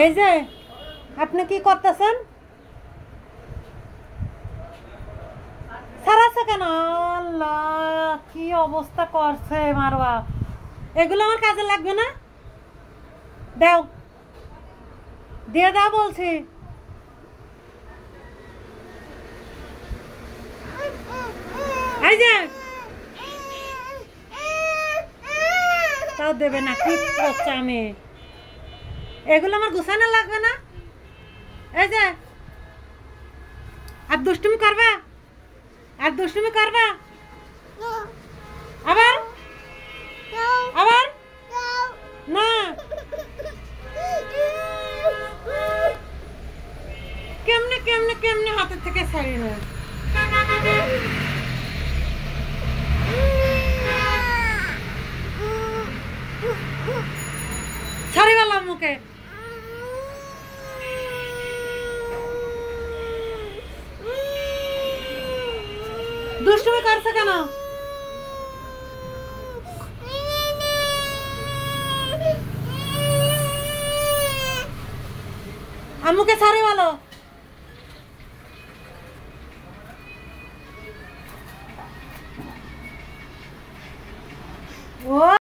এই যে আপনি কি করতেছেন? সারাছে কেন? আল্লাহ, কি অবস্থা করছে মারওয়া। এগুলো আমার কাজে লাগবে না। দাও, দিয়ে দাও বলছি। এই যে তাও দেবে না, কি করছে আমি? এগুলো আমার গুছানো লাগবে না। এই যে আর দুষ্টুমি করবা, আর দুষ্টুমি করবা আবার আবার না। কেমনে কেমনে কেমনে হাতের থেকে ছাড়িয়ে নেয়। ছাড়ি বললাম মুখে। দুষ্টুমি করছে কেন? আম্মুকে ছাড়ি বলো। ও